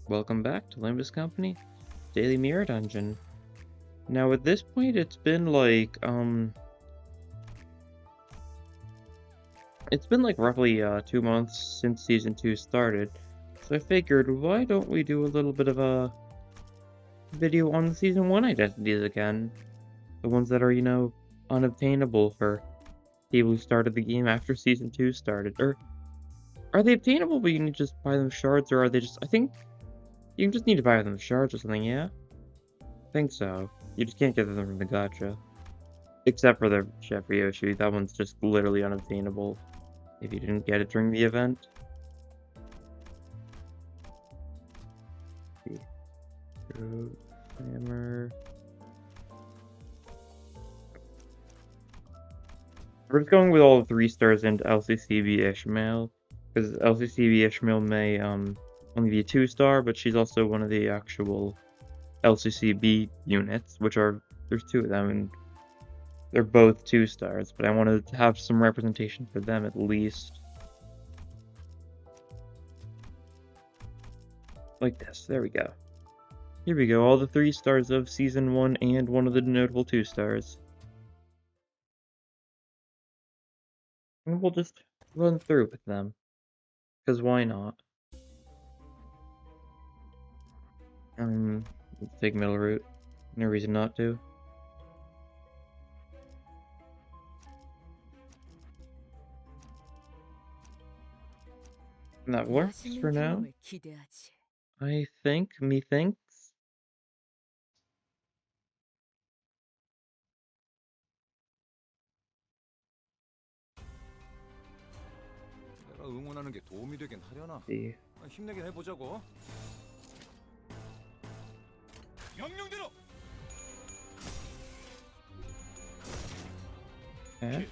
Welcome back to Limbus Company Daily Mirror Dungeon. Now at this point it's been like roughly 2 months since season 2 started. So I figured, why don't we do a little bit of a video on the season 1 identities again? The ones that are, unobtainable for people who started the game after season 2 started. Or are they obtainable but you can just buy them shards, or are they just, I think you just need to buy them shards or something, yeah? I think so. You just can't get them from the gacha. Except for the Chef Yoshi, that one's just literally unobtainable if you didn't get it during the event. Hammer. We're just going with all the 3 stars and LCCB Ishmael, because LCCB Ishmael may only be a 2-star, but she's also one of the actual LCCB units, there's 2 of them, and they're both 2 stars, but I wanted to have some representation for them at least. Like this, there we go. Here we go, all the 3 stars of season 1 and one of the notable 2 stars. And we'll just run through with them, because why not? Let's take middle route. No reason not to. And that works for now. I think, methinks. 내가 응원하는 게 도움이 되긴 하려나? See. 힘내긴 해보자고. 명령대로. Okay.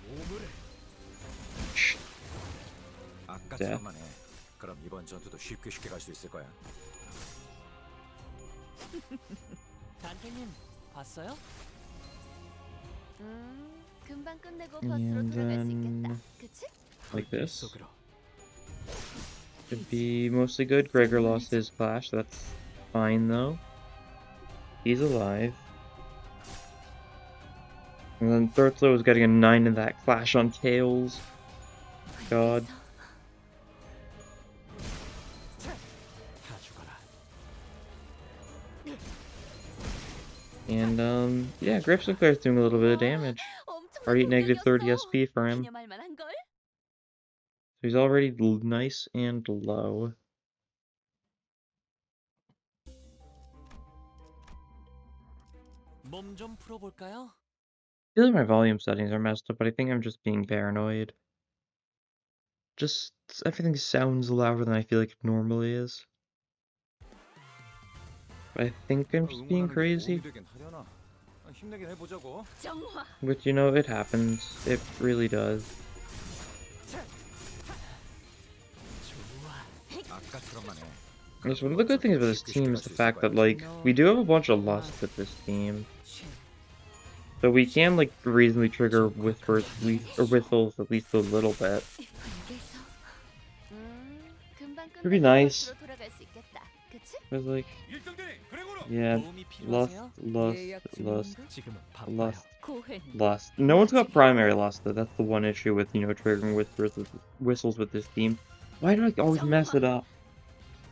아까처럼만 해. 그럼 이번 전투도 쉽게 갈 수 있을 거야. 단테님 봤어요? 금방 끝내고 And 버스로 돌아갈 수 then- 있겠다. 그치? Like this. Should be mostly good. Gregor lost his clash, that's fine though. He's alive. And then Thurtlow is getting a 9 in that clash on Tails. God. And yeah, Grip Sinclair's doing a little bit of damage. Already at negative 30 SP for him. 기념할 만한 걸? So he's already nice and low. 몸 좀 풀어볼까요? I feel like my volume settings are messed up, but I think I'm just being paranoid. Just everything sounds louder than I feel like it normally is. I think I'm just being crazy. 힘내긴 해보자고. 정화. But it happens. It really does. 아까처럼만 해. Yes, one of the good things about this team is the fact that, like, we do have a bunch of lust with this team. So we can, like, reasonably trigger whispers, whistles at least a little bit. 금방 It'd be 끝내고 nice. 버스로 돌아갈 수 있겠다. 그치? But, like, 일정대리 그레고로. yeah, 도움이 필요하세요? 지금은 바빠요. lust. No one's got primary lust, though. That's the one issue with, triggering whistles with this team. Why do I always mess it up?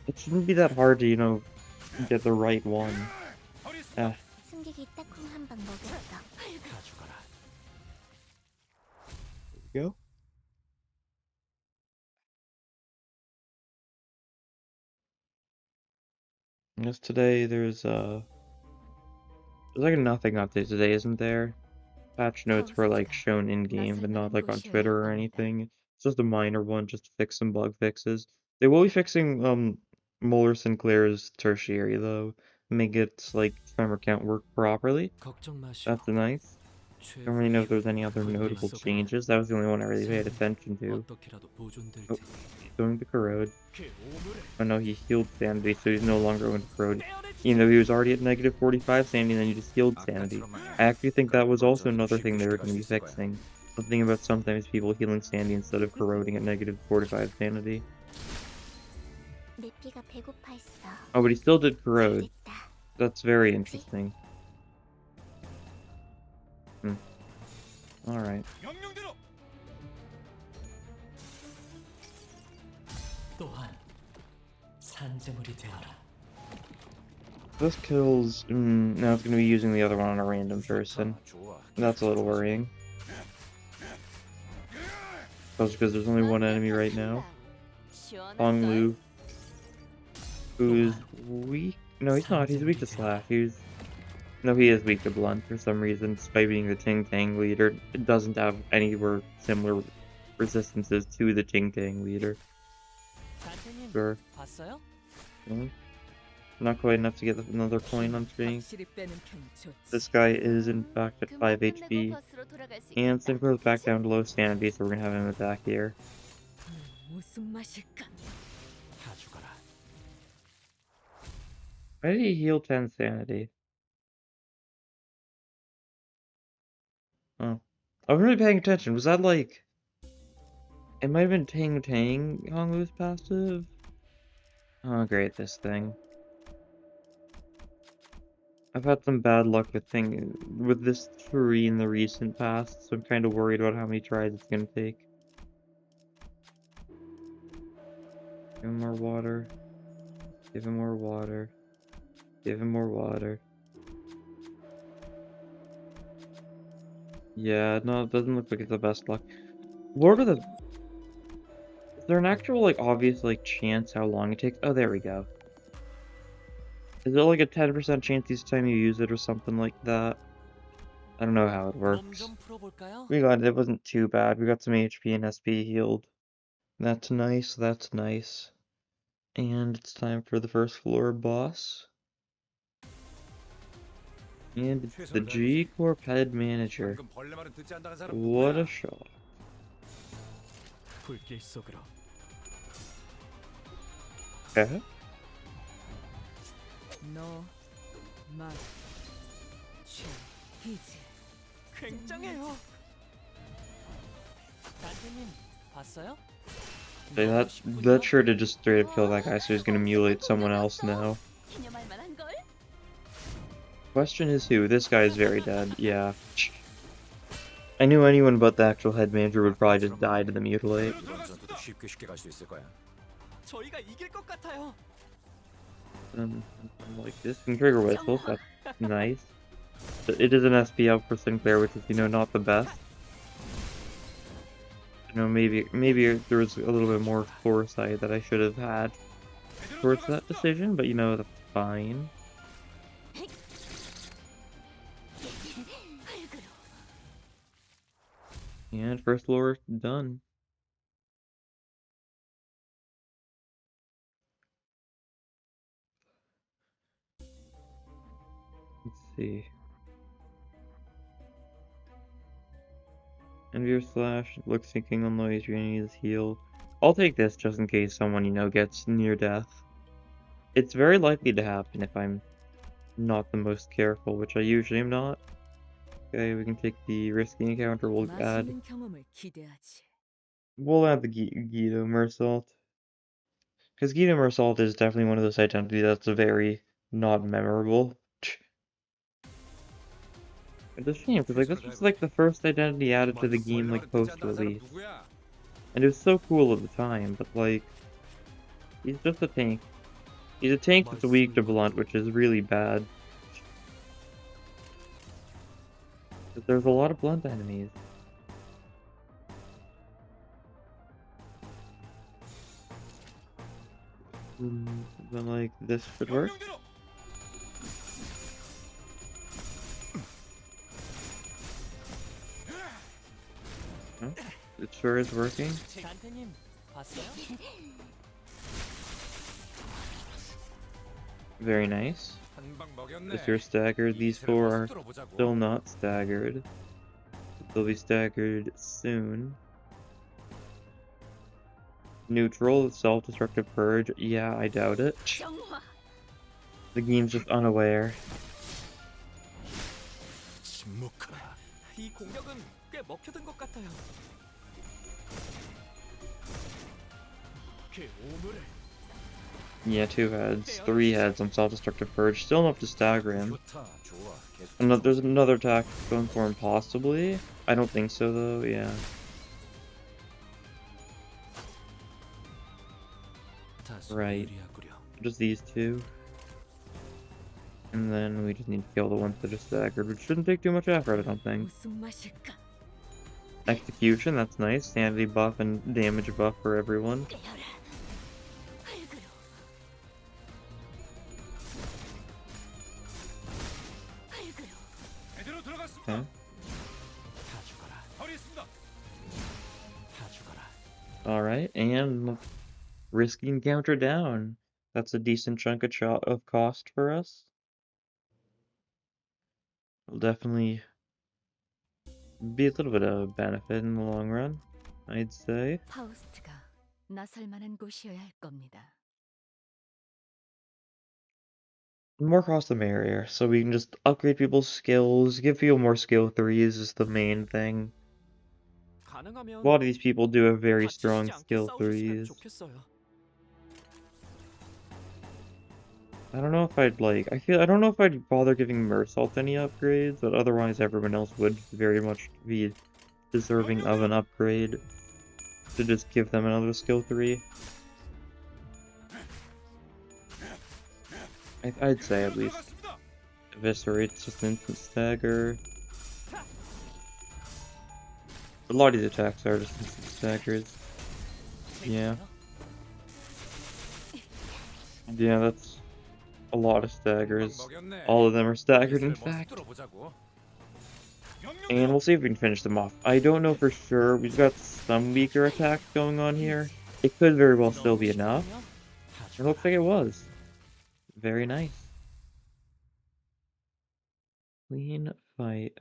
It shouldn't be that hard to, get the right one. 승객이 딱콩 한 방 먹였어. 가져가라. Go. Yes, today there's like a nothing update today, isn't there? Patch notes were like shown in game, but not like on Twitter or anything. It's just a minor one, just to fix some bug fixes. They will be fixing Muller Sinclair's tertiary though, make its like tremor count work properly. 걱정 마시오. That's nice. Don't really know if there's any other notable changes. That was the only one I really paid attention to. 어떻게라도 보존될 Oh. 테니. Going to corrode. Oh no, he healed sanity, so he's no longer going to corrode. Even though he was already at negative 45 sanity, and then you just healed sanity. I actually think that was also another thing they were going to be fixing. Something about sometimes people healing sanity instead of corroding at negative 45 sanity. 내 피가 배고파 했어. Oh, but he still did corrode. 잘됐다. That's very 그치? interesting. Hmm. Alright. 명령대로. 또한 산재물이 되어라. This kills... now it's going to be using the other one on a random person. 좋아. That's a little worrying. That's because there's only one enemy right now. Hong Lu. Who's weak? No, he's not. He's weak to slash. No, he is weak to blunt for some reason, despite being the Ting Tang leader. It doesn't have anywhere similar resistances to the Ting Tang leader. 산재님 Sure. 봤어요? Really? Not quite enough to get another coin on stream. 확실히 빼는 편이 좋지. This guy is in fact at 5 HP. And Sinclair's back down to low sanity, so we're gonna have him attack here. 무슨 맛일까? 가져가라. Why did he heal 10 sanity? Oh. I was really paying attention. Was that like... It might have been Tang Tang Honglu's passive? Oh great, this thing. I've had some bad luck with this tree in the recent past, so I'm kind of worried about how many tries it's gonna take. Give him more water. Give him more water. Give him more water. Yeah, no, it doesn't look like it's the best luck. Lord of the... Is there an actual, like, obvious, like, chance how long it takes? Oh, there we go. Is there, like, a 10% chance each time you use it or something like that? I don't know how it 몸 works. 좀 풀어볼까요? We got it. It wasn't too bad. We got some HP and SP healed. That's nice. That's nice. And it's time for the first floor boss. And it's the G Corp head manager. 방금 벌레 말은 듣지 않다는 사람 What 누구야? a shot. 불길 속으로. Okay. 너, 마, 최, 이제. 굉장해요. 산재님 봤어요? Okay, that sure did just straight up kill that guy, so he's gonna mutilate someone else now. 기념할 만한 걸? Question is who? This guy is very dead. Yeah. I knew anyone but the actual head manager would probably just die to the mutilate. 이번 전투도 쉽게 갈 수 있을 거야. 저희가 이길 것 같아요. Like this can trigger whistle. That's nice. But it is an SP up for Sinclair, which is, you know, not the best. You know, maybe there was a little bit more foresight that I should have had towards that decision, but you know, that's fine. And first floor done. Let's see. Envier slash, looks thinking on noise, you're gonna need this heal. I'll take this just in case someone, you know, gets near death. It's very likely to happen if I'm not the most careful, which I usually am not. Okay, we can take the risky encounter, we'll add 맛있는 경험을 기대하지. the Guido Mersault. Because Guido Mersault is definitely one of those identities that's very not memorable. It's a shame, because like this was like the first identity added to the game like post-release. And it was so cool at the time, but like, he's just a tank. He's a tank that's weak to blunt, which is really bad. But there's a lot of blunt enemies. Then like, this should work. Huh? It sure is working. 산재님 봤어요? Very nice. 한방 먹였네. If you're staggered, these four are still not staggered. They'll be staggered soon. Neutral, self-destructive purge. Yeah, I doubt it. 정화. The game's just unaware. 침묵하라. 이 공격은 꽤 먹혀든 것 같아요. 그 오물을 Yeah, 2 heads, 3 heads on self-destructive purge. Still enough to stagger him. 좋다. 좋아. 계속 There's another attack going for him, possibly. I don't think so, though. Yeah. 다소 Right. 유리하구려. Just these 2. And then we just need to kill the ones that are staggered, which shouldn't take too much effort, I don't think. 무슨 맛일까? Execution, that's nice. Sanity buff and damage buff for everyone. 깨어라. 활그로. 활그로. 제대로 들어갔습니다. Okay. 다 죽어라. 버리겠습니다. 다 죽어라. Alright, and risking counter down. That's a decent chunk of cost for us. Will definitely be a little bit of benefit in the long run, I'd say. 파우스트가 나설 만한 곳이어야 할 겁니다. More cost the merrier, so we can just upgrade people's skills, give people more skill 3s is the main thing. 가능하면 A lot of these people do have very 다치시지 strong 않게 skill 싸우셨으면 3s. 좋겠어요. I don't know if I don't know if I'd bother giving Mersault any upgrades, but otherwise everyone else would very much be deserving of an upgrade to just give them another skill 3. I'd say at least. Eviscerate's just an instant stagger. A lot of these attacks are just instant staggers. Yeah. Yeah, that's a lot of staggers. All of them are staggered, in fact. And we'll see if we can finish them off. I don't know for sure. We've got some weaker attacks going on here. It could very well still be enough. It looks like it was. Very nice. Clean fight.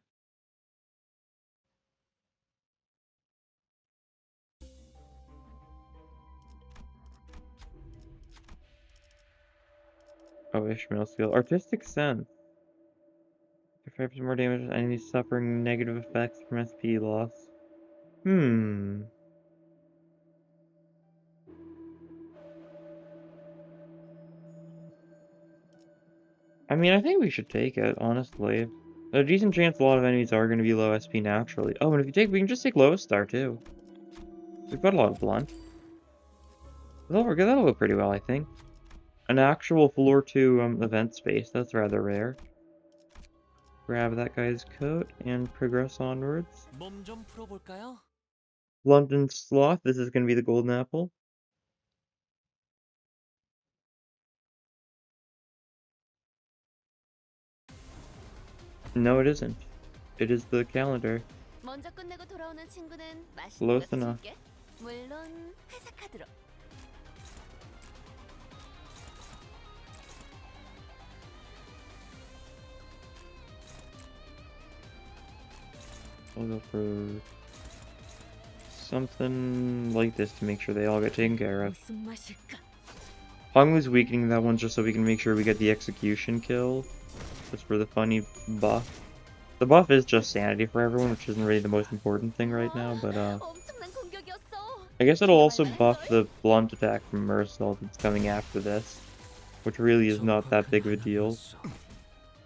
Oh, Ishmael skill. Artistic sense. If 5% more damage to enemies suffering negative effects from SP loss. I mean, I think we should take it, honestly. There's a decent chance a lot of enemies are going to be low SP naturally. Oh, and we can just take lowest star, too. We've got a lot of blunt. That'll go pretty well, I think. An actual floor 2 event space, that's rather rare. Grab that guy's coat and progress onwards. 몸 좀 풀어볼까요? London Sloth, this is going to be the golden apple. No, it isn't. It is the calendar. 먼저 끝내고 돌아오는 친구는 맛있는 Close 거 enough. 사줄게. 물론 회사 카드로. I'll go for something like this to make sure they all get taken care of. 무슨 맛일까? Honglu's weakening that one just so we can make sure we get the execution kill. Just for the funny buff. The buff is just sanity for everyone, which isn't really the most important thing right now, but 엄청난 공격이었어. I guess it'll also buff the blunt attack from Mersault that's coming after this, which really is not that big of a deal.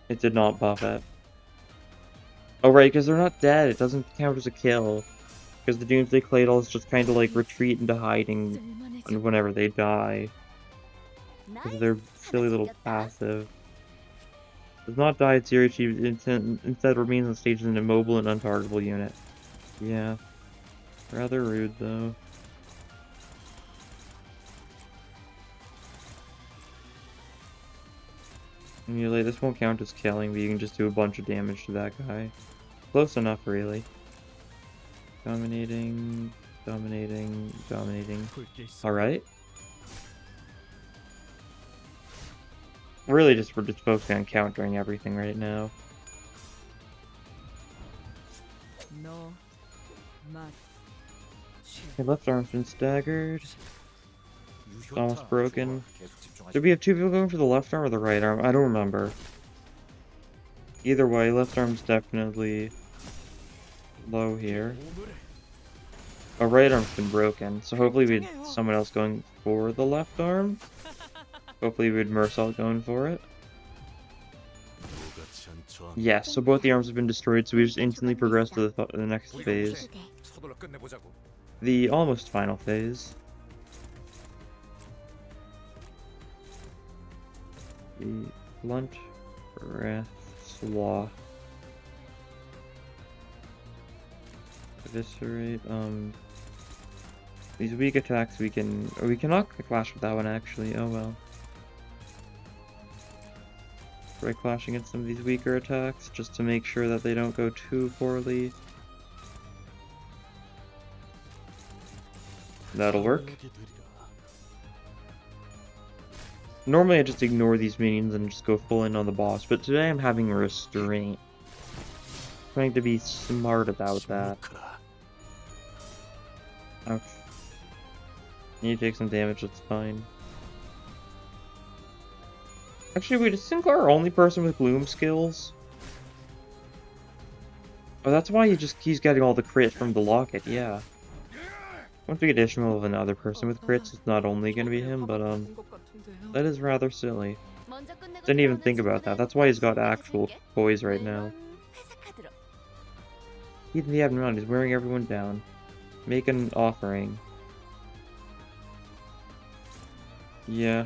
It did not buff it. Oh right, because they're not dead, it doesn't count as a kill. Because the Doomsday Claydolls just kind of like retreat into hiding 쓸만해져. whenever they die. Because they're 나이스. silly little 하나 챙겼다. passive. Does not die at zero achieved, instead remains on stage as an immobile and untargetable unit. Yeah. Rather rude though. Anyway, this won't count as killing, but you can just do a bunch of damage to that guy. Close enough, really. Dominating, dominating, dominating. Alright. Really we're just focusing on countering everything right now. 너 맛. Okay, left arm's been staggered. Almost broken. Did we have 2 people going for the left arm or the right arm? I don't remember. Either way, left arm's definitely low here. Our right arm's been broken, so hopefully we had someone else going for the left arm. Hopefully with Mersault going for it. Yes, so both the arms have been destroyed, so we just instantly progress to the next phase. 서둘러 끝내보자고. The almost final phase. The blunt breath slaw. Eviscerate, these weak attacks we cannot clash with that one actually, oh well. Try clashing against some of these weaker attacks, just to make sure that they don't go too poorly. That'll work. Normally I just ignore these minions and just go full in on the boss, but today I'm having restraint. Trying to be smart about that. Ouch. You take some damage, that's fine. Actually, wait, is Sinclair our only person with Gloom skills? Oh, that's why he's getting all the crit from the locket, yeah. Once we get additional of another person with crits, it's not only gonna be him, but that is rather silly. Didn't even think about that. That's why he's got actual poise right now. Even the Admiral is wearing everyone down. Make an offering. Yeah.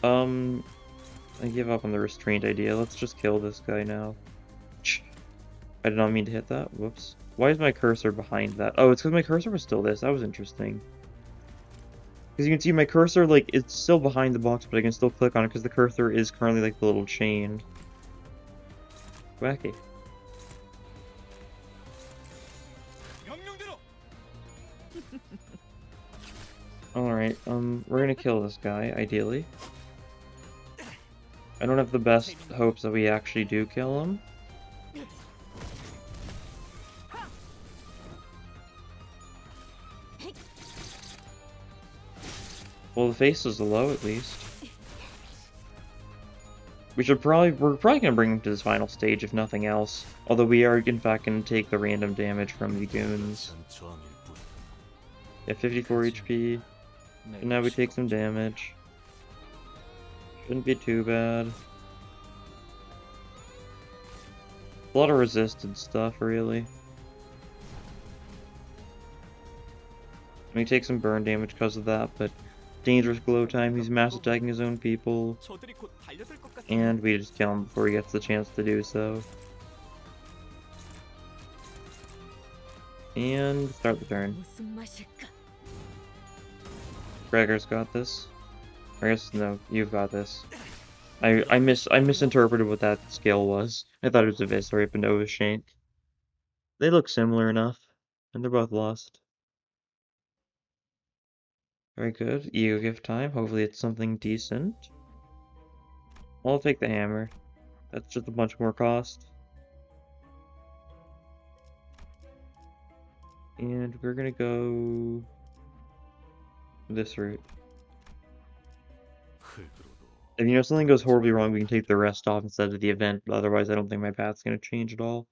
I give up on the restraint idea. Let's just kill this guy now. I did not mean to hit that. Whoops. Why is my cursor behind that? Oh, it's because my cursor was still this. That was interesting. Because you can see my cursor, like, it's still behind the box, but I can still click on it because the cursor is currently, like, the little chain. Wacky. Alright, we're gonna kill this guy, ideally. I don't have the best hopes that we actually do kill him. Well, the face is low, at least. We're probably gonna bring him to this final stage, if nothing else. Although we are, in fact, gonna take the random damage from the goons. At 54 HP. And now we take some damage. Shouldn't be too bad. A lot of resisted stuff, really. We take some burn damage because of that, but dangerous glow time, he's mass attacking his own people. And we just kill him before he gets the chance to do so. And start the turn. Gregor's got this. I guess, no, you've got this. I misinterpreted what that skill was. I thought it was Eviscerate, but no, it was Shank. They look similar enough, and they're both lost. Very good. Ego gift time. Hopefully it's something decent. I'll take the hammer. That's just a bunch more cost. And we're gonna go this route. If you know something goes horribly wrong, we can take the rest off instead of the event, but otherwise I don't think my path's gonna change at all.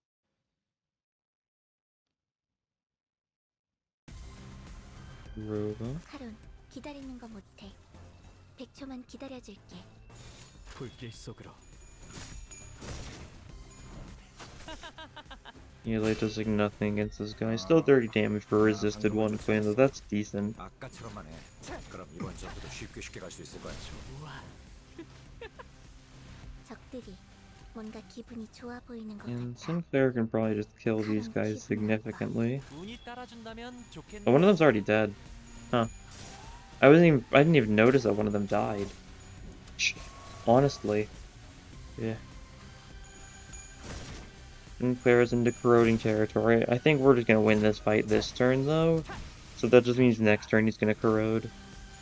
Robo. 기다리는 거 못해. 100초만 기다려줄게. 불길 속으로. Yeah, light does like nothing against this guy. Still 30 damage for a resisted one coin, though that's decent. 아까처럼만 해. 그럼 이번 전투도 쉽게 갈 수 있을 거야. 적들이 뭔가 기분이 좋아 보이는 것 And 같아. Sinclair can probably just kill these guys significantly. 운이 따라준다면 좋겠네. Oh, one of them's already dead. Huh. I didn't even notice that one of them died. Honestly. Yeah. Sinclair is into corroding territory. I think we're just gonna win this fight this turn though. So that just means next turn he's gonna corrode.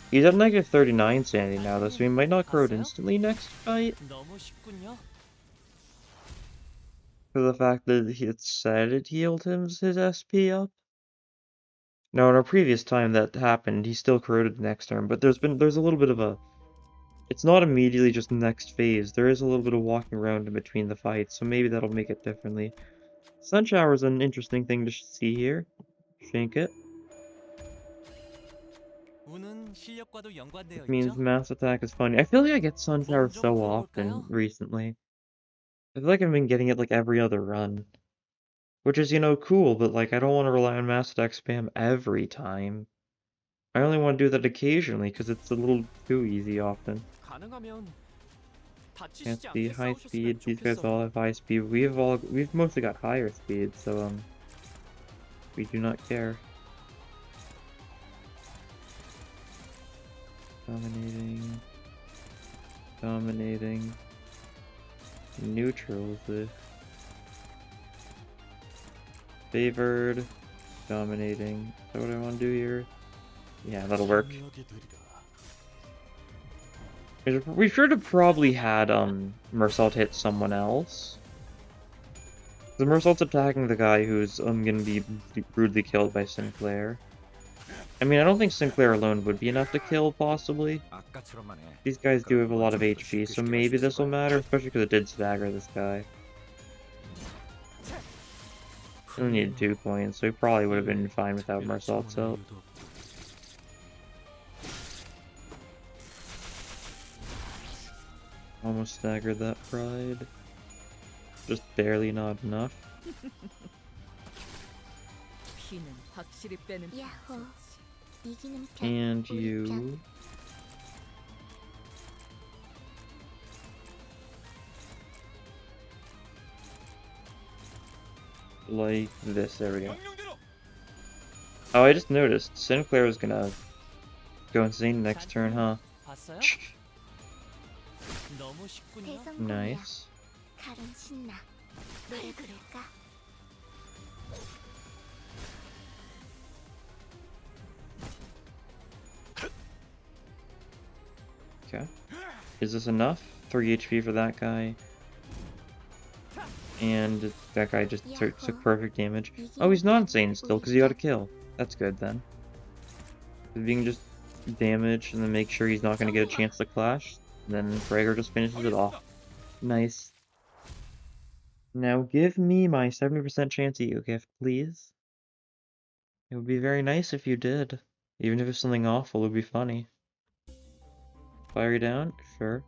He's at negative 39 sanity now though, so he might not corrode instantly next fight. 너무 쉽군요. For the fact that it said it healed his SP up. Now, in our previous time that happened, he still corroded the next turn, but there's a little bit of a... It's not immediately just next phase, there is a little bit of walking around in between the fights, so maybe that'll make it differently. Sun Shower is an interesting thing to see here. Shank it. 운은 실력과도 연관되어 Means 있죠. mass attack is funny. I feel like I get Sunflower 좀 so often 풀어볼까요? recently. I feel like I've been getting it like every other run. Which is, you know, cool, but like I don't want to rely on mass attack spam every time. I only want to do that occasionally because it's a little too easy often. 가능하면 Can't 다치시지 see 않게 high 싸우셨으면 speed. These guys all 좋겠어요. have high speed. We've mostly got higher speed, so we do not care. Dominating. Dominating. Neutrals. Favored. Dominating. Is that what I want to do here? Yeah, that'll work. We should have probably had Mersault hit someone else. The Mersault's attacking the guy who's gonna be brutally killed by Sinclair. I mean, I don't think Sinclair alone would be enough to kill, possibly. 아까처럼만 해. These guys do 그럼 have a lot of 이번 전투도 HP, 쉽게 so 쉽게 maybe 할수 this will 있을 거야. matter, especially because it did stagger this guy. He only needed 2 points, so he probably would have been fine without Mersault's help. Almost staggered that pride. Just barely not enough. 피는 확실히 빼는 야호. 이기는 편. And 우리 편. you... Like this, there we go. Oh, I just noticed. Sinclair is gonna go insane next turn, huh? 봤어요? 너무 쉽군요. 대성공이야. Nice. 칼은 신나. 노래 부를까? Okay. Is this enough? 3 HP for that guy. And that guy just took perfect damage. Oh, he's not insane still, because he got a kill. That's good, then. If you can just damage and then make sure he's not going to get a chance to clash, then Gregor just finishes it off. Nice. Now give me my 70% chance at gift, please. It would be very nice if you did. Even if it's something awful, it would be funny. Fire down? Sure.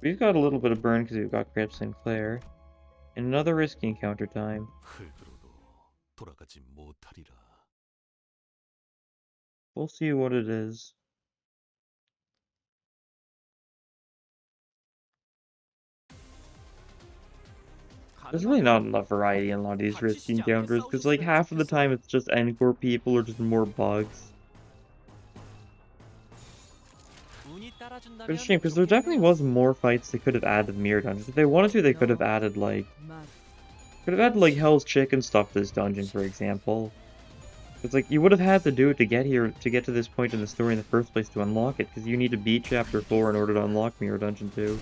We've got a little bit of burn because we've got Grip Sinclair. And another risky encounter time. 흙으로도 돌아가지 못하리라. We'll see what it is. There's really not enough variety in a lot of these risky encounters, because like half of the time it's just N-Core people or just more bugs. 운이 따라준다면 It's a shame, because there definitely was more fights they could have added Mirror Dungeons. If they wanted to, they could have added like... Hell's Chicken stuff to this dungeon, for example. It's like, you would have had to do it to get here, to get to this point in the story in the first place to unlock it, because you need to beat Chapter 4 in order to unlock Mirror Dungeon 2.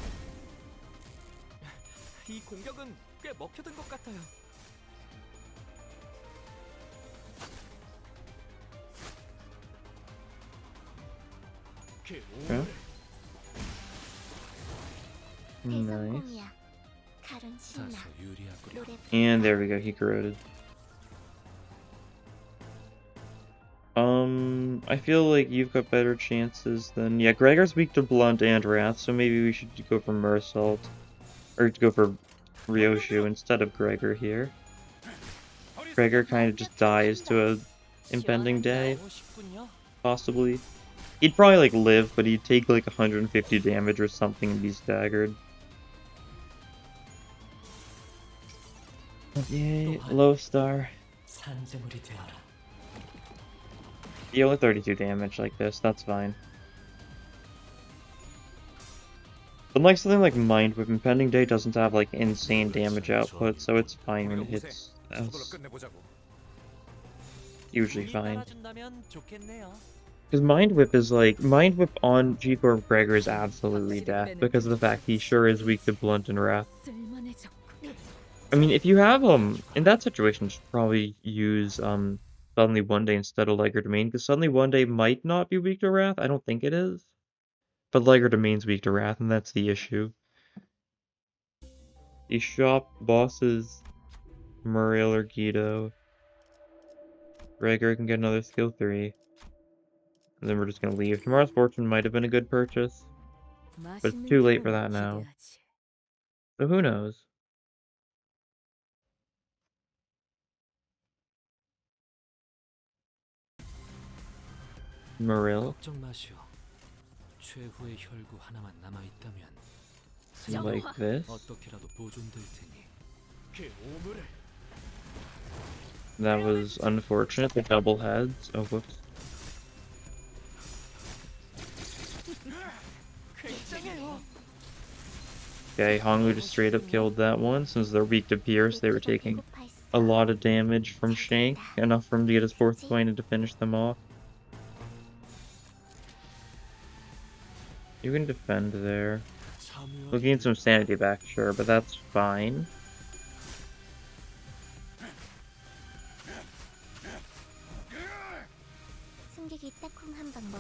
이 공격은 꽤 먹혀든 것 같아요. Okay. Nice. 대성공이야. 칼은 신나. 다소 유리하구나. 노래 부를까? And there we go, he corroded. I feel like you've got better chances than... Yeah, Gregor's weak to Blunt and Wrath, so maybe we should go for Mersault. Or go for Ryoshu instead of Gregor here. Gregor kind of just dies to a impending day, 너무 쉽군요. possibly. He'd probably like live, but he'd take like 150 damage or something and be staggered. Yay, low star. 산재물이 되어라. Yeah, only 32 damage like this, that's fine. Unlike something like Mind Whip, Impending Day doesn't have like insane damage output, so it's fine when it hits. That's usually 운이 fine. 따라준다면 좋겠네요. Because Mind Whip is like, Mind Whip on G-Corp Gregor is absolutely death, because of the fact he sure is weak to Blunt and Wrath. 쓸만해졌군. I mean, if you have, in that situation, you should probably use, Suddenly One Day instead of Liger Domain, because Suddenly One Day might not be weak to Wrath, I don't think it is. But Liger Domain's weak to Wrath, and that's the issue. The shop bosses, Muriel or Guido. Gregor can get another skill 3. And then we're just gonna leave. Tomorrow's Fortune might have been a good purchase, but it's too late for that now. So who knows? Marill, 걱정 마시오. 최후의 혈구 하나만 남아 있다면 like this. 어떻게라도 보존될 테니. 그 오물을 That was unfortunate. The double heads. Oh, whoops. 굉장해요. Okay, Hongwu just straight up killed that one. Since they're weak to Pierce, they were taking a lot of damage from Shank, enough for him to get his 4th point and to finish them off. You can defend there. We'll gain some sanity back, sure, but that's fine.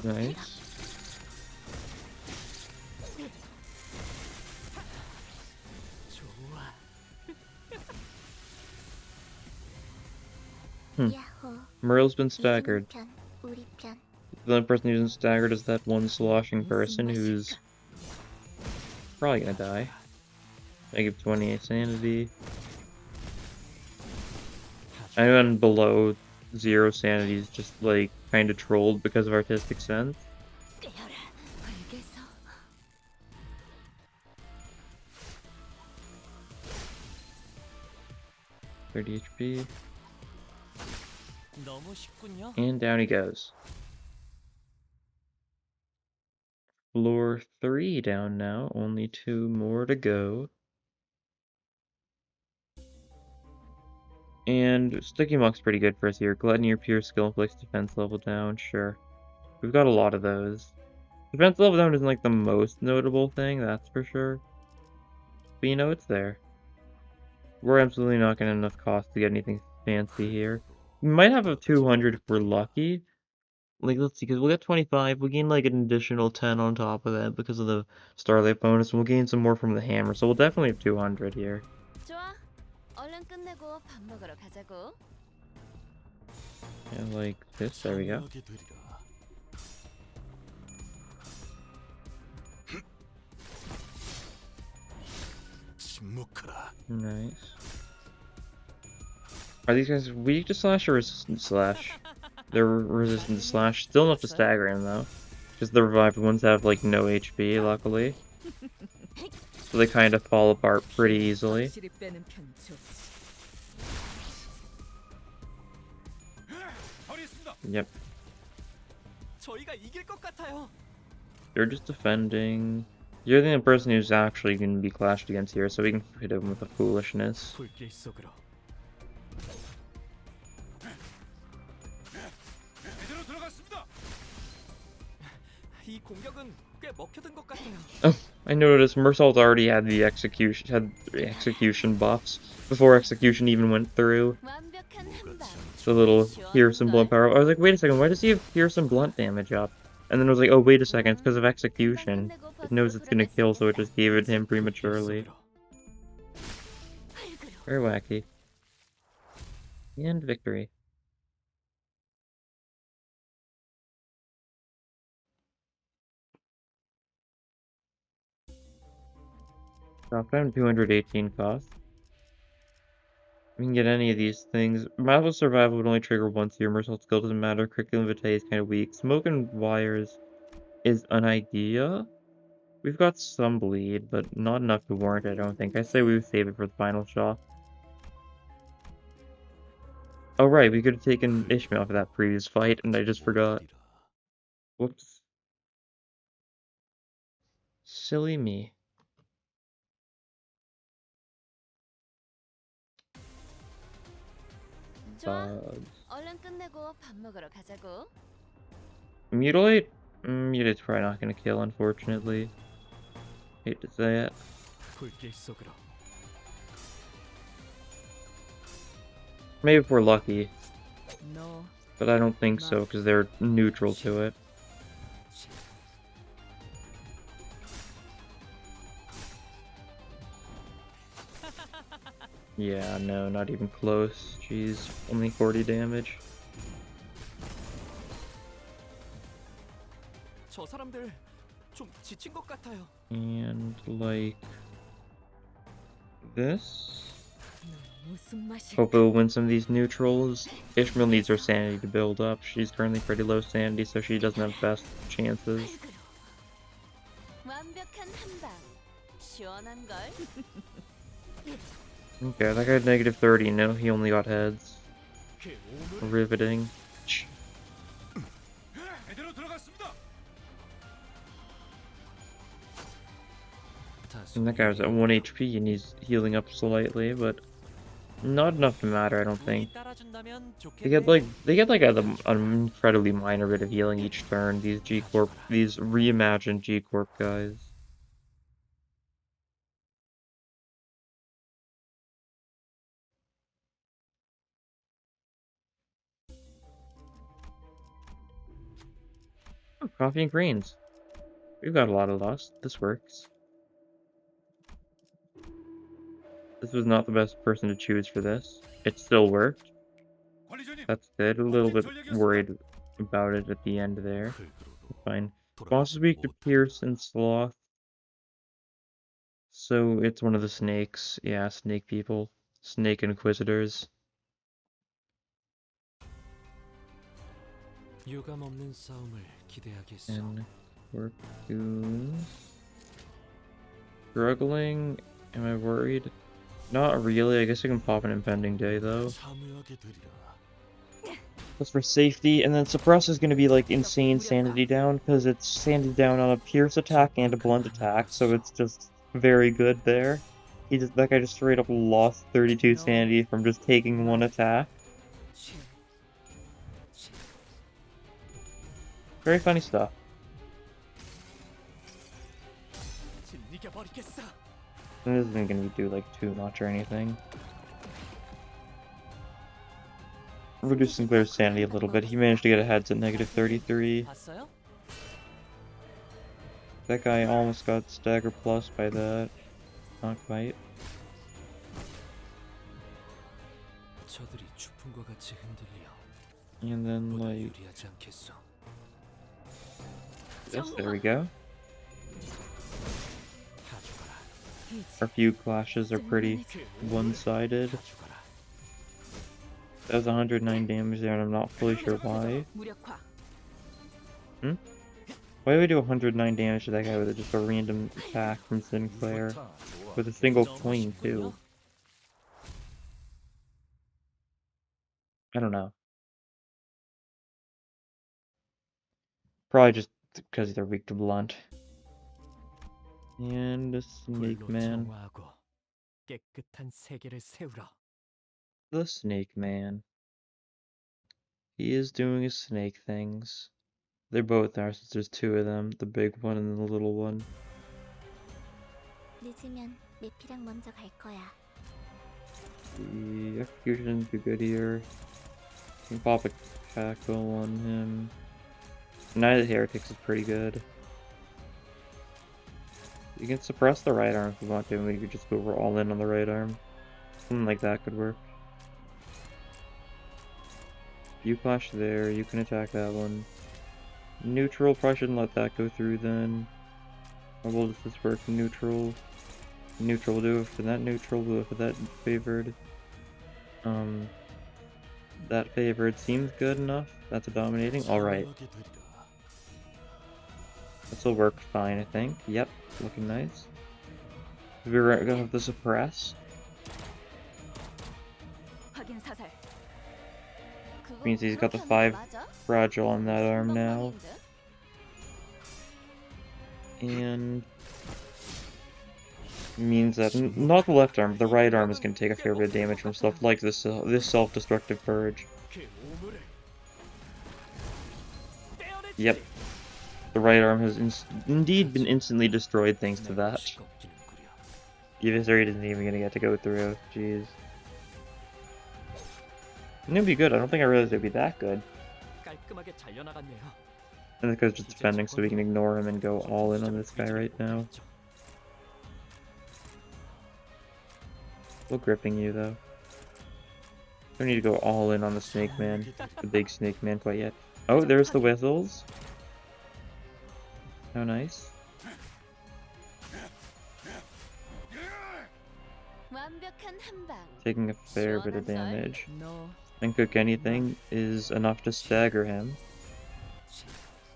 Nice. Merle's been staggered. The only person who's been staggered is that one sloshing person who's probably gonna die. I give 28 sanity. Anyone below 0 sanity is just like kinda trolled because of artistic sense. 30 HP. 너무 쉽군요. And down he goes. Floor 3 down now, only 2 more to go. And Sticky Muck's pretty good for us here. Gluttony or Pure Skill inflicts defense level down, sure. We've got a lot of those. Defense level down isn't like the most notable thing, that's for sure. But you know, it's there. We're absolutely not getting enough cost to get anything fancy here. We might have a 200 if we're lucky. Like, let's see, because we'll get 25, we'll gain like an additional 10 on top of that because of the Starlight bonus, and we'll gain some more from the hammer, so we'll definitely have 200 here. 좋아. 얼른 끝내고 밥 먹으러 가자고. And like this, there we go. Nice. Are these guys weak to slash or resistant to slash? They're resistant to slash. Still enough to stagger him though. Because the revived ones have like no HP, luckily. So they kind of fall apart pretty easily. Yep. 저희가 이길 것 같아요. You're just defending. You're the only person who's actually going to be clashed against here, so we can hit him with the foolishness. 불길 속으로. 이 공격은 꽤 먹혀든 것 같아요. Oh, I noticed Mersault already had the execution buffs before execution even went through. 완벽한 한 방. The little pierce and blunt power. I was like, wait a second, why does he have pierce and blunt damage up? And then I was like, oh, wait a second, it's because of execution. It knows it's gonna kill, so it just gave it to him prematurely. Very wacky. And victory. Drop down 218 cost. We can get any of these things. Marvel Survival would only trigger once here. Merciful Skill doesn't matter. Curriculum Vitae is kind of weak. Smoke and Wires is an idea. We've got some bleed, but not enough to warrant it, I don't think. I say we save it for the final shot. Oh right, we could have taken Ishmael for that previous fight, and I just forgot. Whoops. Silly me. 좋아. 얼른 끝내고 밥 먹으러 가자고. Mutilate? Mutilate's probably not gonna kill, unfortunately. Hate to say it. 불길 속으로. Maybe if we're lucky, No. but I don't think so, because they're neutral to it. Yeah, no, not even close. Jeez, only 40 damage. 사람들 좀 지친 것 같아요. And like this. 무슨 맛일까? Hope it'll win some of these neutrals. Ishmael needs her sanity to build up. She's currently pretty low sanity, so she doesn't have best chances. 완벽한 한방. 시원한 걸. Okay, that guy's negative 30. No, he only got heads. Riveting. And that guy was at 1 HP and he's healing up slightly, but not enough to matter, I don't think. They get like an incredibly minor bit of healing each turn, these G Corp, these reimagined G Corp guys. Oh, coffee and greens. We've got a lot of loss. This works. This was not the best person to choose for this. It still worked. That's good. A little bit worried about it at the end there. Fine. Boss is weak to Pierce and Sloth. So it's one of the snakes. Yeah, snake people. Snake Inquisitors. 유감 없는 싸움을 기대하겠어. And we're struggling. Am I worried? Not really. I guess I can pop an impending day though. That's for safety, and then suppress is going to be like insane sanity down because it's sanity down on a pierce attack and a blunt attack, so it's just very good there. That guy just straight up lost 32 sanity from just taking one attack. Very funny stuff. And this isn't going to do like too much or anything. Reduce Sinclair's sanity a little bit. He managed to get a heads at negative 33. That guy almost got stagger plus by that. Not quite. And then like this, there we go. Our few clashes are pretty one-sided. That was 109 damage there, and I'm not fully sure why. Why do we do 109 damage to that guy with just a random attack from Sinclair? With a single coin, too. I don't know. Probably just because they're weak to blunt. And a Snake Man. The Snake Man. He is doing his snake things. They both are, since there's two of them. The big one and the little one. 늦으면 메피랑 먼저 갈 거야. The execution would be good here. Can pop a tackle on him. Night of the Heretics is pretty good. You can suppress the right arm if you want to, and we could just go all in on the right arm. Something like that could work. You clash there, you can attack that one. Neutral, probably shouldn't let that go through then. Or will this work? Neutral. Neutral will do it for that neutral, do it for that favored. That favored seems good enough. That's a dominating. Alright. This will work fine, I think. Yep, looking nice. We're gonna have the suppress. Means he's got the 5 fragile on that arm now. And means that not the left arm, but the right arm is going to take a fair bit of damage from stuff like this self-destructive purge. Yep. The right arm has indeed been instantly destroyed thanks to that. Eviscerate isn't even going to get to go through. Jeez. And it'd be good. I don't think I realized it'd be that good. And the guy's just defending, so we can ignore him and go all in on this guy right now. Still gripping you, though. Don't need to go all in on the Snake Man, the big Snake Man quite yet. Oh, there's the whistles. How nice. 완벽한 한 방. Taking a fair bit of damage. No. And Cook Anything is enough to stagger him.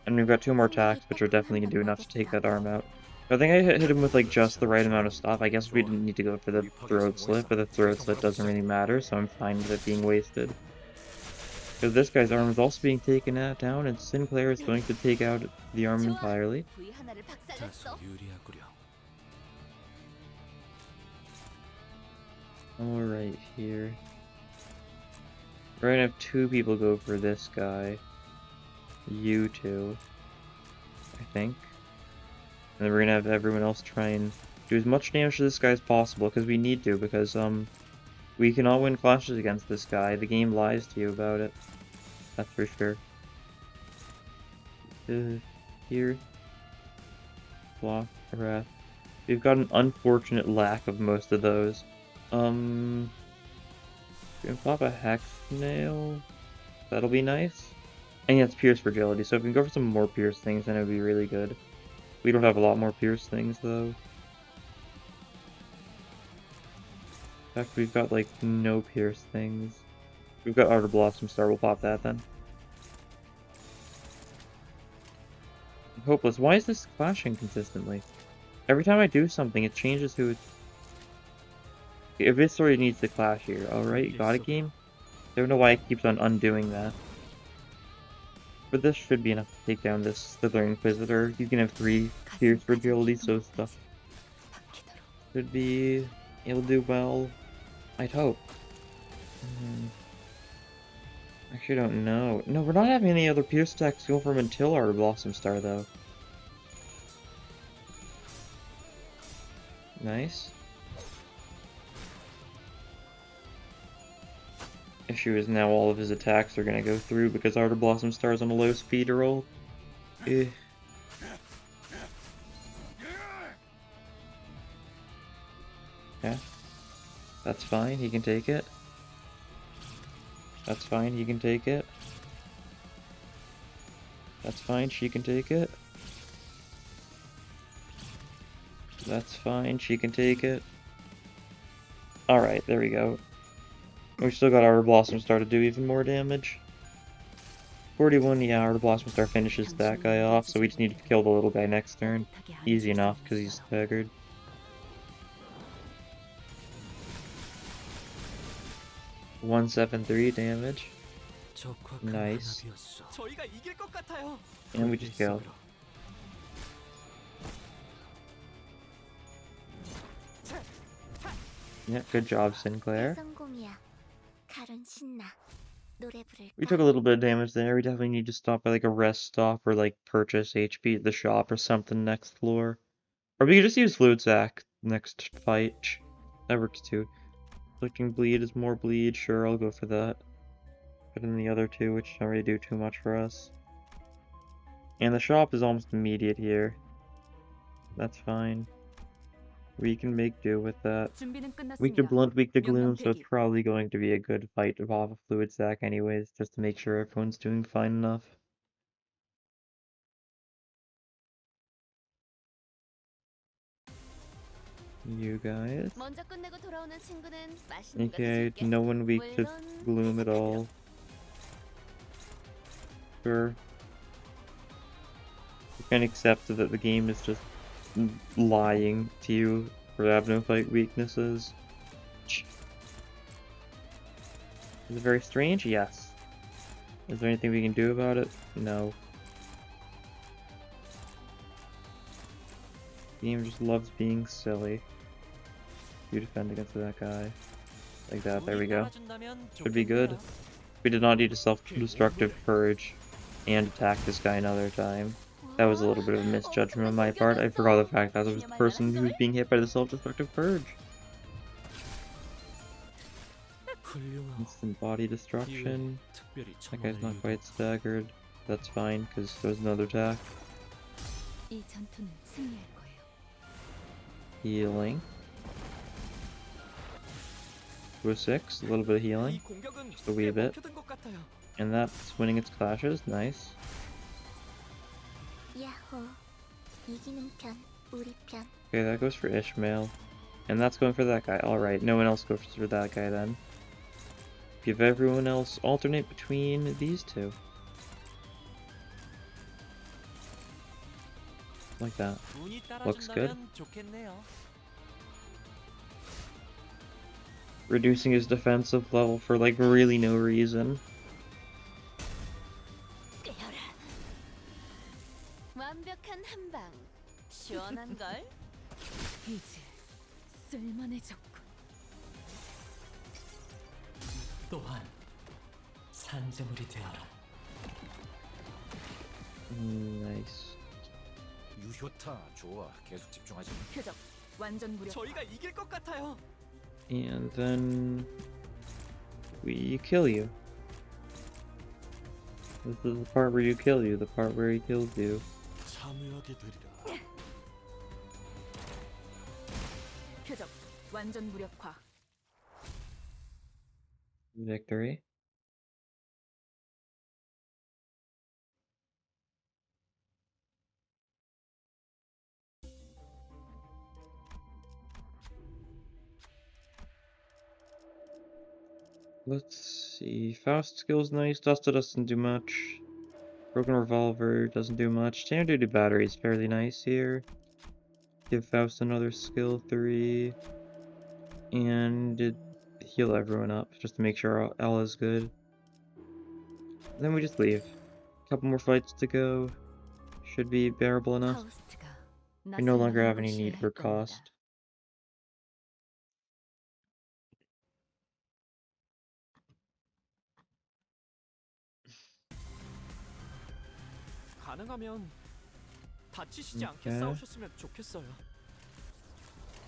And we've got 2 more attacks, which are definitely gonna do enough to take that arm out. I think I hit him with like just the right amount of stuff. I guess we didn't need to go for the throat slit, but the throat slit doesn't really matter, so I'm fine with it being wasted. Because this guy's arm is also being taken down, and Sinclair is going to take out the arm entirely. V 하나를 다소 박살냈어. 유리하구려. Alright, here. We're gonna have 2 people go for this guy. You 2. I think. And then we're gonna have everyone else try and do as much damage to this guy as possible, because we need to, because, we cannot win clashes against this guy. The game lies to you about it. That's for sure. Here. Block, Wrath. We've got an unfortunate lack of most of those. We can pop a Hex Nail. That'll be nice. And yeah, it's Pierce Fragility, so if we can go for some more Pierce things, then it would be really good. We don't have a lot more Pierce things, though. In fact, we've got, like, no Pierce things. We've got Outer Blossom Star, we'll pop that then. Hopeless. Why is this clashing consistently? Every time I do something, it changes who it's... Eviscerate needs to clash here. Alright, got it, game? I don't know why it keeps on undoing that. But this should be enough to take down this Slither Inquisitor. He's gonna have 3 Pierce Fragility, so stuff should be able to do well. I'd hope. Actually, I don't know. No, we're not having any other Pierce attacks go from until our Blossom Star, though. Nice. Issue is now all of his attacks are gonna go through because Outer Blossom Star is on a low speed roll. Eh. Yeah. That's fine, he can take it. That's fine, he can take it. That's fine, she can take it. That's fine, she can take it. Alright, there we go. We still got our Blossom Star to do even more damage. 41, yeah, our Blossom Star finishes that guy off, so we just need to kill the little guy next turn. Easy enough, because he's staggered. (173) damage. Nice. And we just killed. Yeah, good job, Sinclair. 성공이야. 칼은 신나. 노래 부를까? We took a little bit of damage there. We definitely need to stop by like a rest stop or like purchase HP at the shop or something next floor. Or we could just use Fluid Sac next fight. That works too. Inflicting bleed is more bleed. Sure, I'll go for that. Better than the other two, which don't really do too much for us. And the shop is almost immediate here. That's fine. We can make do with that. Weak to Blunt, weak to Gloom, so it's probably going to be a good fight to pop a Fluid Sac anyways, just to make sure everyone's doing fine enough. You guys. 먼저 끝내고 돌아오는 친구는 맛있는 거 Okay, 사줄게. no one weak to Gloom at all. Sure. You can accept that the game is just lying to you for Abnophyte weaknesses. Is it very strange? Yes. Is there anything we can do about it? No. The game just loves being silly. You defend against that guy. Like that, there we go. Should be good. We did not need a self-destructive purge and attack this guy another time. That was a little bit of a misjudgment on my part. I forgot the fact that I was the person who was being hit by the self-destructive purge. Instant body destruction. That guy's not quite staggered. That's fine, because there's another attack. 이 전투는 승리할 거예요. Healing. 206, a little bit of healing. Just a wee bit. And that's winning its clashes. Nice. 야호. 이기는 편, 우리 편. Okay, that goes for Ishmael. And that's going for that guy. Alright, no one else goes for that guy then. Give everyone else alternate between these two. Like that. Looks good. Reducing his defensive level for like really no reason. 꿰어라. 완벽한 한 방. 시원한 걸. 이제 쓸만해졌군. 또한 산재물이 되어라. Nice. 유효타 좋아. 계속 집중하지. 표적 완전 무력. 저희가 이길 것 같아요. And then we kill you. This is the part where you kill you, the part where he kills you. 참여하게 되리라. 표적 완전 무력화. Victory. Let's see. Faust skill's nice. Duster doesn't do much. Broken Revolver doesn't do much. Standard Duty Battery is fairly nice here. Give Faust another skill 3. And heal everyone up just to make sure all is good. And then we just leave. A couple more fights to go. Should be bearable enough. 파우스트가 We no longer 나설 have 만한 any need 곳이어야 for 할 겁니다. cost. 가능하면 다치시지 않게 오케이. 싸우셨으면 좋겠어요.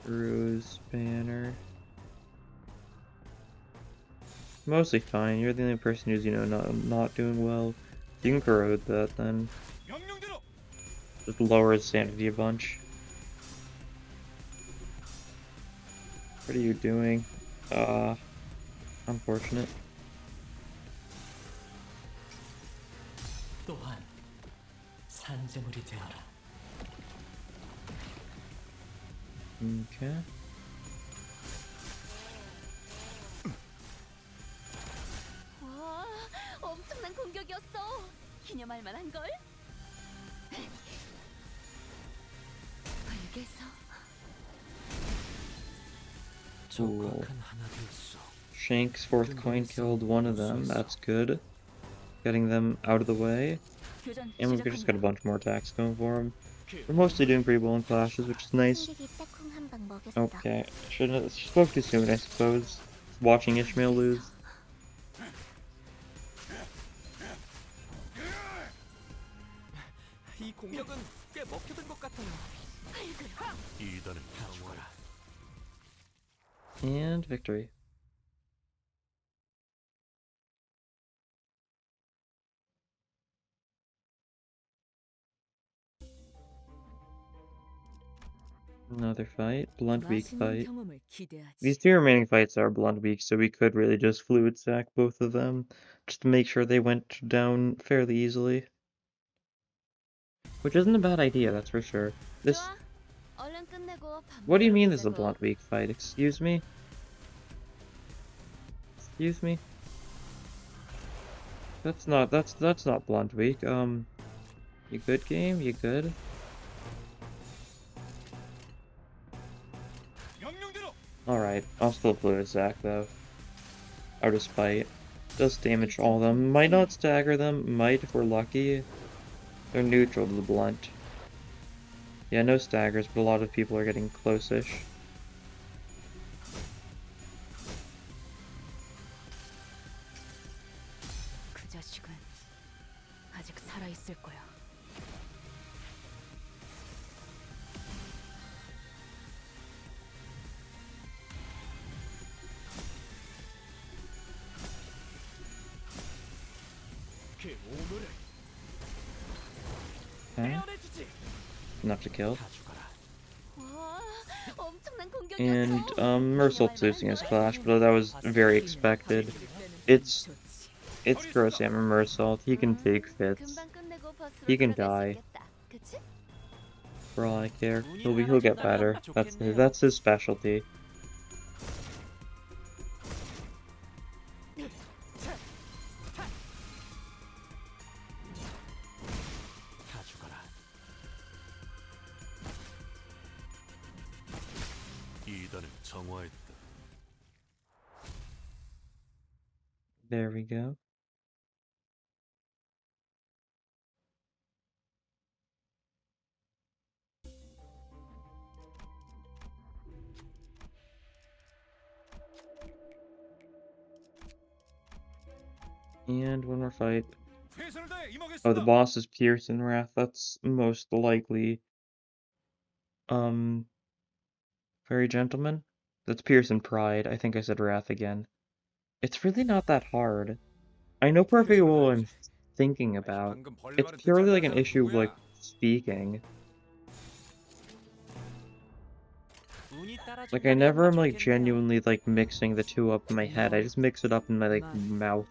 Ruse Banner. Mostly fine. You're the only person who's, not doing well. You can corrode that then. Just lower his sanity a bunch. What are you doing? Unfortunate. 또한 산재물이 되어라. Okay. 와, 엄청난 공격이었어. 기념할 만한 걸. 알겠어. 적확한 하나 되었어. Shank's fourth coin killed one of them. That's good. Getting them out of the way. 교전 And we've just got a 시작합니다. bunch more attacks going for him. We're mostly doing pretty well in clashes, which is nice. 승객이 딱콩 한 방 먹였어. Okay, shouldn't have spoke too soon, I suppose. Watching Ishmael lose. 이 공격은 꽤 먹혀든 것 같아요. 이단은 죽어라. And victory. Another fight. Blunt weak 맛있는 fight. 경험을 기대하지. These two remaining fights are blunt weak, so we could really just fluid sack both of them, just to make sure they went down fairly easily. Which isn't a bad idea, that's for sure. This. 좋아. 얼른 끝내고 밥 What do you 먹으러 mean this is a 가자고. blunt weak fight? Excuse me? Excuse me? That's not blunt weak. You good, game? You good? Alright, I'll still fluid sack though. Out of spite. Does damage all of them. Might not stagger them, might if we're lucky. They're neutral to the blunt. Yeah, no staggers, but a lot of people are getting close-ish. 그 자식은 아직 살아 있을 거야. 그 오물을 Okay. 떼어내주지. Enough to kill. 다 죽어라. 와, 엄청난 공격이었어. And, Mersault's losing his clash, but that was very expected. It's gross hammer Mersault. He can take fits. 금방 끝내고 버스로 He can 돌아갈 수 die. 있겠다. 그치? for all I care. He'll get better. That's his specialty. 다 죽어라. 이단을 정화했다. There we go. And one more fight. 최선을 다해 Oh, the 임하겠습니다. boss is Pearson Wrath. That's most likely. Fairy Gentleman? That's Pearson Pride. I think I said Wrath again. It's really not that hard. I know perfectly what I'm thinking about. 방금 벌레 It's 말은 듣지 purely 않는 like an 사람 issue of like 누구야? speaking. 운이 Like I never am like 좋겠네요. genuinely like mixing the two up in my head. I just mix it up in my like mouth.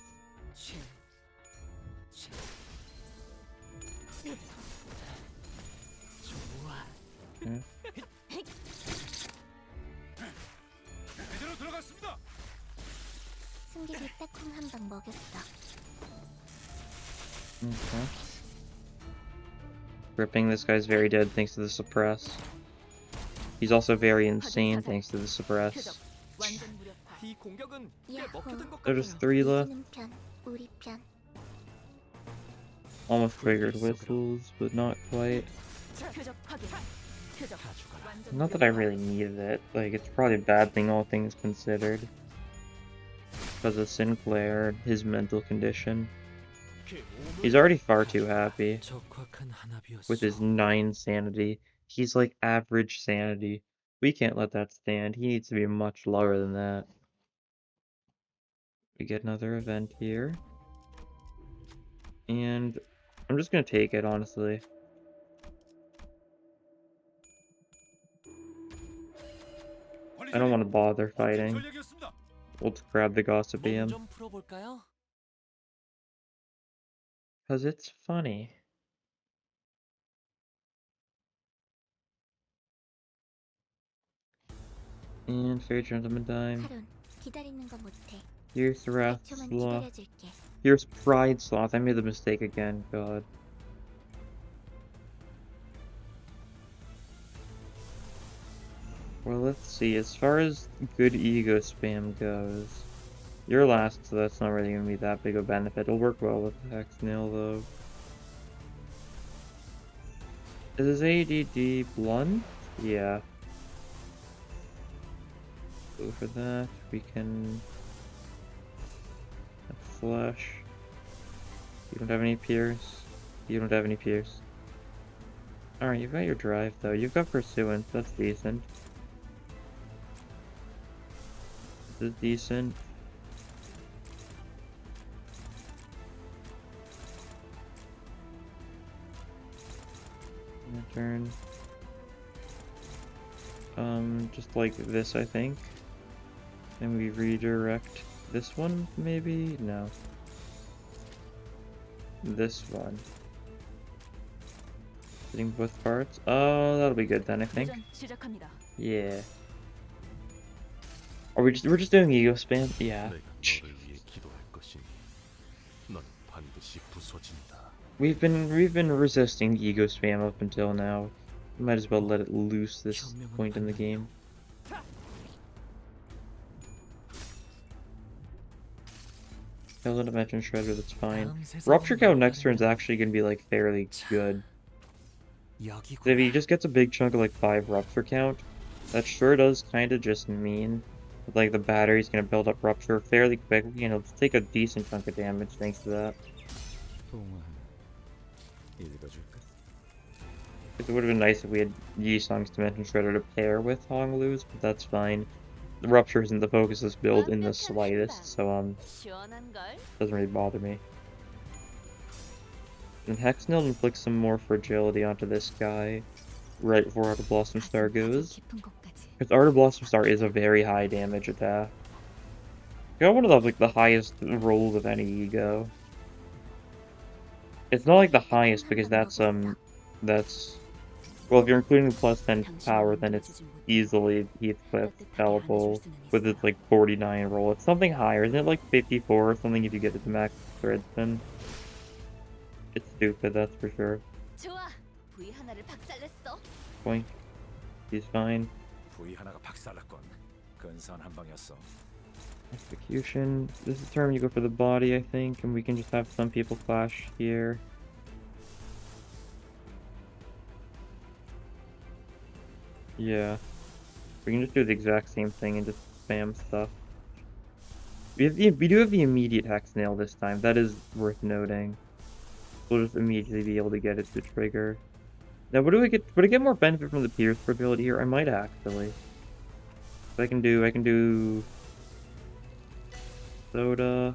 Yeah. 제대로 들어갔습니다. 승객이 딱콩 한 방 먹였어. Okay. Ripping, this guy's very dead thanks to the suppress. He's also very insane thanks to the suppress. 완전 무력화. 이 공격은 꽤 야호. 먹혀든 것 There's 같아요. 3 left. 이기는 편, 우리 편. Almost triggered whistles, but not quite. 표적 확인. 표적 다 죽어라. 완전 Not that I 무력화. really needed it. Like, it's probably a bad thing, all things considered. Because of Sinclair and his mental condition. He's already far too happy 적확한 한압이었어. with his 9 sanity. He's like average sanity. We can't let that stand. He needs to be much lower than that. We get another event here. And I'm just gonna take it, honestly. I don't want to bother fighting. 전략이었습니다. We'll just grab the gossip 몸 BM. 좀 풀어볼까요? Because it's funny. And Fair Gentleman time. 하룬, 기다리는 거 못해. Here's Wrath 1초만 Sloth. 기다려줄게. Here's Pride Sloth. I made the mistake again. God. Well, let's see. As far as good ego spam goes, you're last, so that's not really going to be that big of a benefit. It'll work well with the Hex Nail, though. Is his ADD blunt? Yeah. Go for that. We can... Flash. You don't have any Pierce. You don't have any Pierce. Alright, you've got your drive, though. You've got Pursuance. That's decent. This is decent. Turn. Just like this, I think. And we redirect this one, maybe? No. This one. Hitting both parts. Oh, that'll be good then, I think. 도전 시작합니다. Yeah. We're just doing ego spam? Yeah. 내가 너를 위해 기도할 것이니 넌 반드시 부서진다. We've been resisting ego spam up until now. Might as well let it loose this point in the game. Kill the Dimension Shredder, that's fine. Rupture Count next turn is actually going to be like fairly good. If he just gets a big chunk of like 5 Rupture Count, that sure does kind of just mean that, like, the battery's going to build up Rupture fairly quickly and it'll take a decent chunk of damage thanks to that. 읽어줄까? It would have been nice if we had Yi-Song's Dimension Shredder to pair with Hong Lu's, but that's fine. The Rupture isn't the focus of this build in the slightest, so 시원한 걸. doesn't really bother me. And Hexnail inflicts some more fragility onto this guy right before Art of Blossom Star goes. 깊은 곳까지. Because Art of Blossom Star is a very high damage attack. Got one of the, like, the highest rolls of any ego. It's not like the highest because that's Well, if you're including the plus 10 power, then it's easily Heathcliff sellable with its like 49 roll. It's something higher, isn't it like 54 or something if you get it to max thread spin? It's stupid, that's for sure. 좋아. V 하나를 박살냈어. Boink. He's fine. V 하나가 박살났건 근사한 한 방이었어. Execution. This is the term you go for the body, I think, and we can just have some people flash here. Yeah. We can just do the exact same thing and just spam stuff. We do have the immediate hex nail this time. That is worth noting. We'll just immediately be able to get it to trigger. Now, what do I get? Would I get more benefit from the pierce ability here? I might actually. So I can do soda,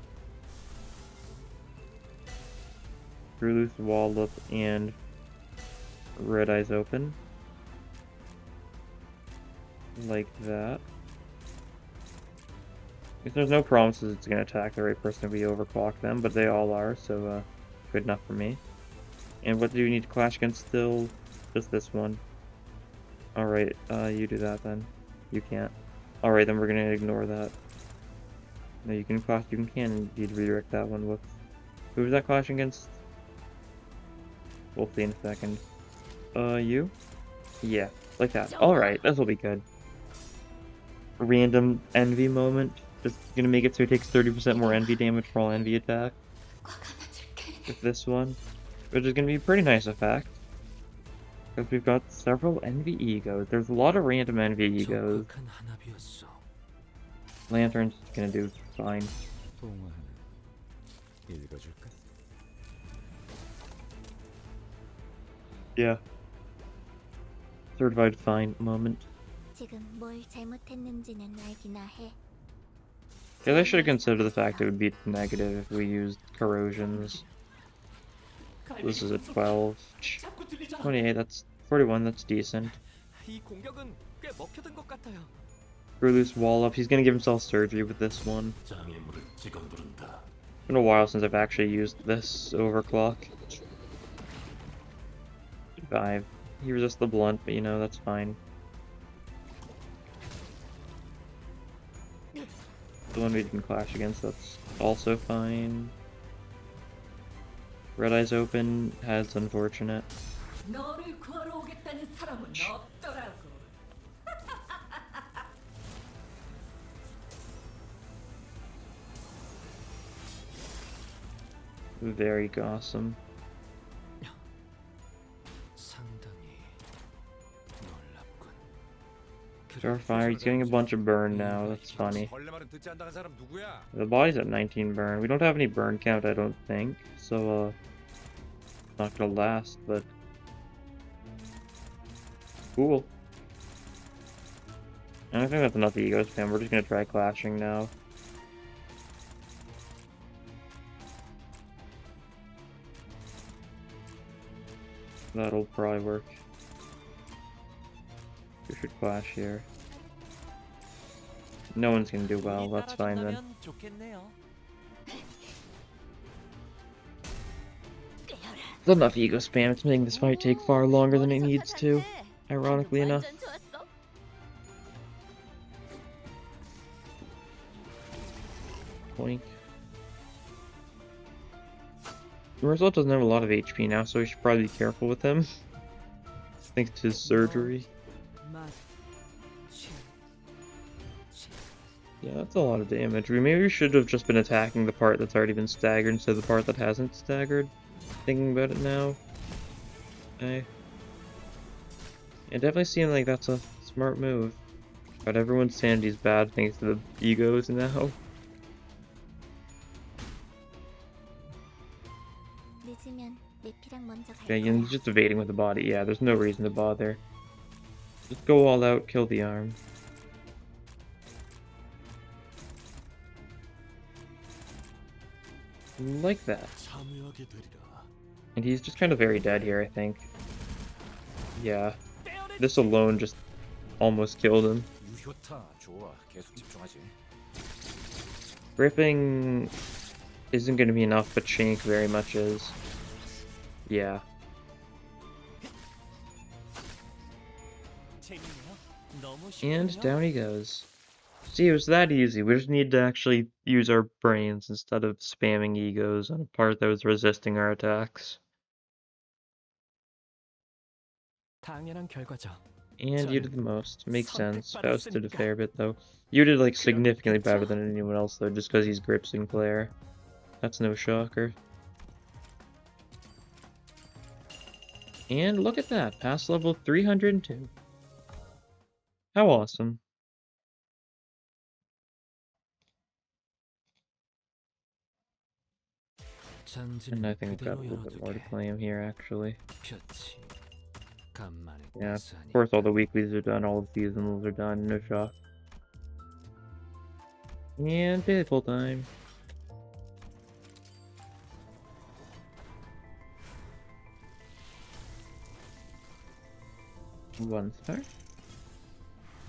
screw loose wallop, and red eyes open. Like that. Because there's no promises it's going to attack the right person if we overclock them, but they all are, so good enough for me. And what do you need to clash against still? Just this one. Alright, you do that then. You can't. Alright, then we're going to ignore that. No, you can clash, you can indeed redirect that one. Whoops. Who was that clashing against? We'll see in a second. You? Yeah, like that. Alright, this will be good. Random envy moment. Just gonna make it so it takes 30% more envy damage for all envy attack. With this one. Which is gonna be a pretty nice effect. Because we've got several envy egos. There's a lot of random envy egos. Lantern's gonna do fine. Yeah. Certified fine moment. 지금 뭘 잘못했는지는 알기나 해. Yeah, I should have considered the fact it would be negative if we used corrosions. This is a 12. 28, that's 41, that's decent. 이 공격은 꽤 먹혀든 것 같아요. Screw loose wall up. He's gonna give himself surgery with this one. It's been a while since I've actually used this overclock. 5. He resists the blunt, but you know, that's fine. The one we didn't clash against, that's also fine. Red eyes open, that's unfortunate. 너를 구하러 오겠다는 사람은 없더라고. Very awesome. Starfire, he's getting a bunch of burn now, that's funny. The body's at 19 burn. We don't have any burn count, I don't think, so it's not gonna last, but cool. I don't think that's enough ego spam. We're just gonna try clashing now. That'll probably work. We should clash here. No one's gonna do well, that's fine then. There's enough ego spam, it's making this fight take far longer than it needs to, ironically enough. Boink. Result doesn't have a lot of HP now, so we should probably be careful with him. Thanks to his surgery. Yeah, that's a lot of damage. Maybe we should have just been attacking the part that's already been staggered instead of the part that hasn't staggered. Thinking about it now. Okay. It definitely seemed like that's a smart move. But everyone's sanity's bad thanks to the egos now. Okay, and he's just evading with the body. Yeah, there's no reason to bother. Just go all out, kill the arm. Like that. And he's just kind of very dead here, I think. Yeah. This alone just almost killed him. Gripping isn't going to be enough, but Shank very much is. Yeah. And down he goes. See, it was that easy. We just need to actually use our brains instead of spamming egos on a part that was resisting our attacks. 당연한 결과죠. And you did the most. Makes sense. Faust did a fair bit, though. You did, like, significantly better than anyone else, though, just because he's Grip Sinclair. That's no shocker. And look at that. Pass level 302. How awesome. And I think I've got a little bit more to claim here, actually. Yeah, of course all the weeklies are done, all the seasonals are done, no shock. And pay full time. One star.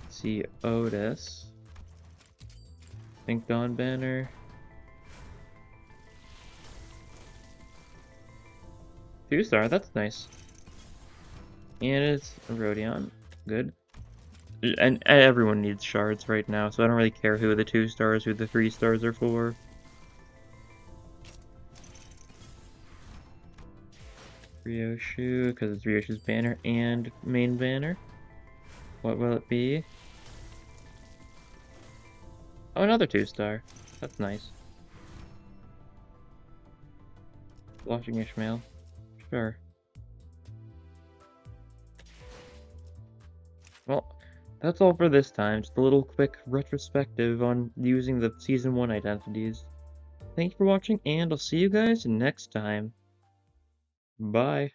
See Otis. Think Dawn Banner. 2-star, that's nice. And it's a Rodion. Good. And everyone needs shards right now, so I don't really care who the 2-stars, who the 3-stars are for. Ryoshu, because it's Ryoshu's banner and main banner. What will it be? Oh, another 2-star. That's nice. Blushing Ishmael. Sure. Well, that's all for this time. Just a little quick retrospective on using the Season 1 identities. Thank you for watching, and I'll see you guys next time. Bye.